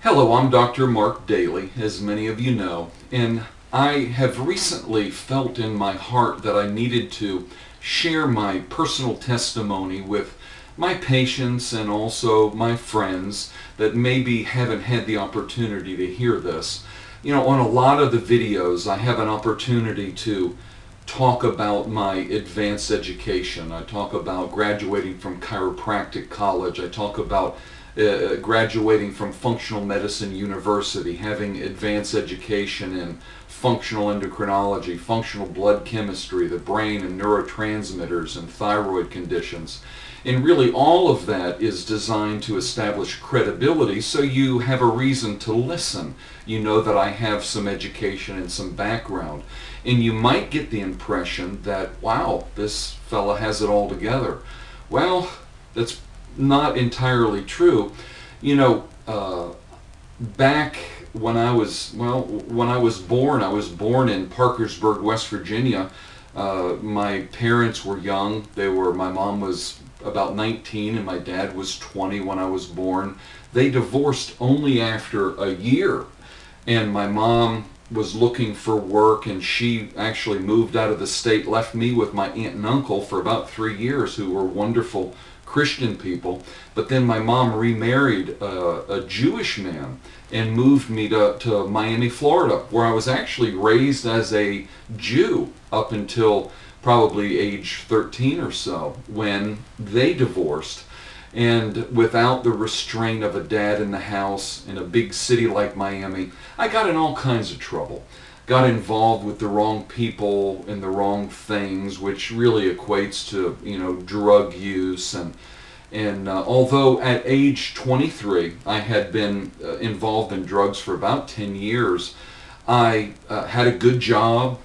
Hello, I'm Dr. Mark Dailey, as many of you know, and I have recently felt in my heart that I needed to share my personal testimony with my patients and also my friends that maybe haven't had the opportunity to hear this. You know, on a lot of the videos I have an opportunity to talk about my advanced education. I talk about graduating from chiropractic college. I talk about graduating from functional medicine university, having advanced education in functional endocrinology, functional blood chemistry, the brain and neurotransmitters and thyroid conditions. And really all of that is designed to establish credibility so you have a reason to listen. You know that I have some education and some background. And you might get the impression that, wow, this fella has it all together. Well, that's not entirely true. You know, back when I was born, I was born in Parkersburg, West Virginia. My parents were young. My mom was about 19 and my dad was 20 when I was born. They divorced only after a year, and my mom was looking for work, and she actually moved out of the state, left me with my aunt and uncle for about 3 years, who were wonderful Christian people. But then my mom remarried a Jewish man and moved me to Miami, Florida, where I was actually raised as a Jew up until probably age 13 or so, when they divorced. And without the restraint of a dad in the house in a big city like Miami, I got in all kinds of trouble. Got involved with the wrong people and the wrong things, which really equates to, you know, drug use. And although at age 23 I had been involved in drugs for about 10 years, I had a good job,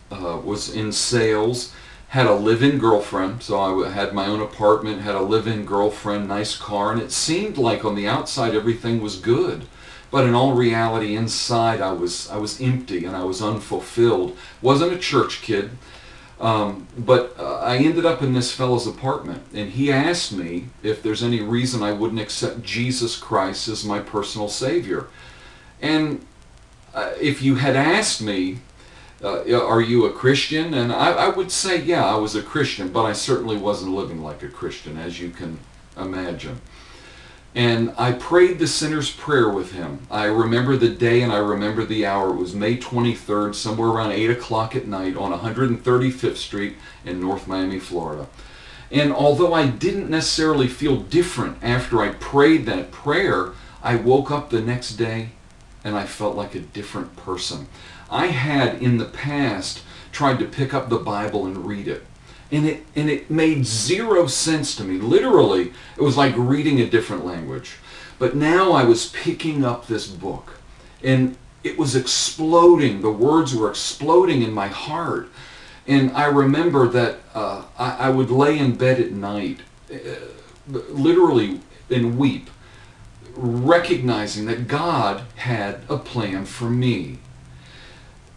was in sales, had a live-in girlfriend, so I had my own apartment, had a live-in girlfriend, nice car, and it seemed like on the outside everything was good. But in all reality, inside I was empty and I was unfulfilled. Wasn't a church kid, but I ended up in this fellow's apartment, and he asked me if there's any reason I wouldn't accept Jesus Christ as my personal Savior. And if you had asked me, are you a Christian? And I would say, yeah, I was a Christian, but I certainly wasn't living like a Christian, as you can imagine. And I prayed the sinner's prayer with him. I remember the day and I remember the hour. It was May 23rd, somewhere around 8 o'clock at night on 135th Street in North Miami, Florida. And although I didn't necessarily feel different after I prayed that prayer, I woke up the next day and I felt like a different person. I had in the past tried to pick up the Bible and read it. And it made zero sense to me. Literally, it was like reading a different language. But now I was picking up this book, and it was exploding. The words were exploding in my heart. And I remember that I would lay in bed at night, literally, and weep, recognizing that God had a plan for me.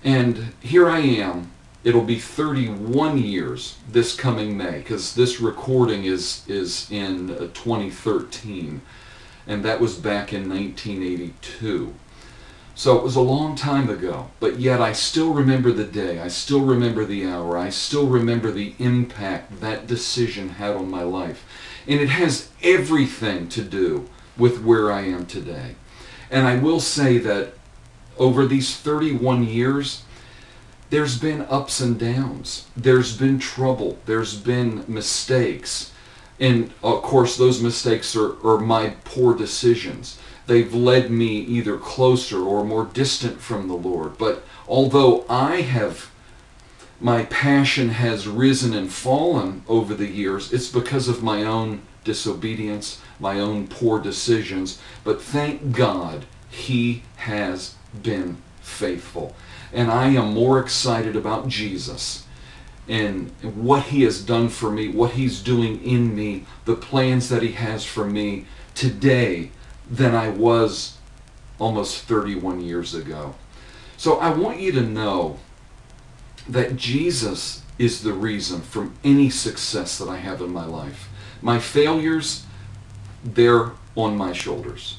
And here I am. It'll be 31 years this coming May, because this recording is in 2013, and that was back in 1982. So it was a long time ago, but yet I still remember the day, I still remember the hour, I still remember the impact that decision had on my life. And it has everything to do with where I am today. And I will say that over these 31 years, there's been ups and downs. There's been trouble. There's been mistakes. And of course, those mistakes are my poor decisions. They've led me either closer or more distant from the Lord. But although my passion has risen and fallen over the years, it's because of my own disobedience, my own poor decisions. But thank God, He has been faithful. And I am more excited about Jesus and what He has done for me, what He's doing in me, the plans that He has for me today than I was almost 31 years ago. So I want you to know that Jesus is the reason for any success that I have in my life. My failures, they're on my shoulders.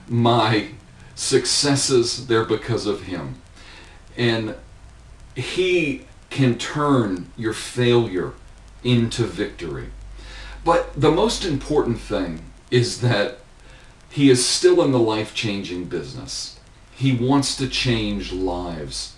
My successes, they're because of him. And he can turn your failure into victory. But the most important thing is that he is still in the life-changing business. He wants to change lives.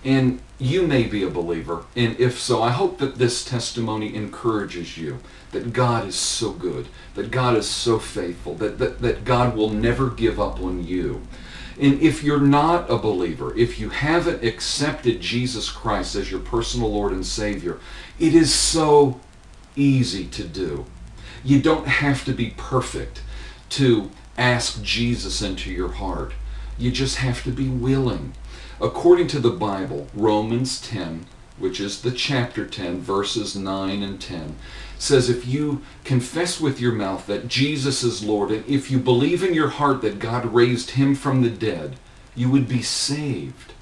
And you may be a believer, and if so, I hope that this testimony encourages you that God is so good, that God is so faithful, that God will never give up on you. And if you're not a believer, if you haven't accepted Jesus Christ as your personal Lord and Savior, it is so easy to do. You don't have to be perfect to ask Jesus into your heart. You just have to be willing. According to the Bible, Romans 10, which is the chapter 10, verses 9 and 10, says if you confess with your mouth that Jesus is Lord, and if you believe in your heart that God raised him from the dead, you would be saved.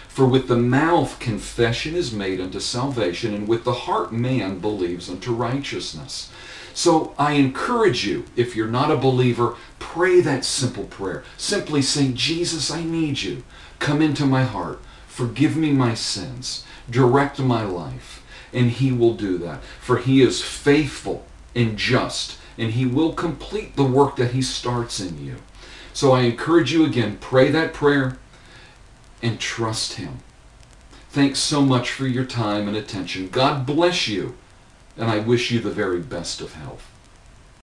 For with the mouth confession is made unto salvation, and with the heart man believes unto righteousness. So I encourage you, if you're not a believer, pray that simple prayer. Simply say, Jesus, I need you. Come into my heart. Forgive me my sins. Direct my life. And he will do that. For he is faithful and just, and he will complete the work that he starts in you. So I encourage you again, pray that prayer and trust him. Thanks so much for your time and attention. God bless you, and I wish you the very best of health.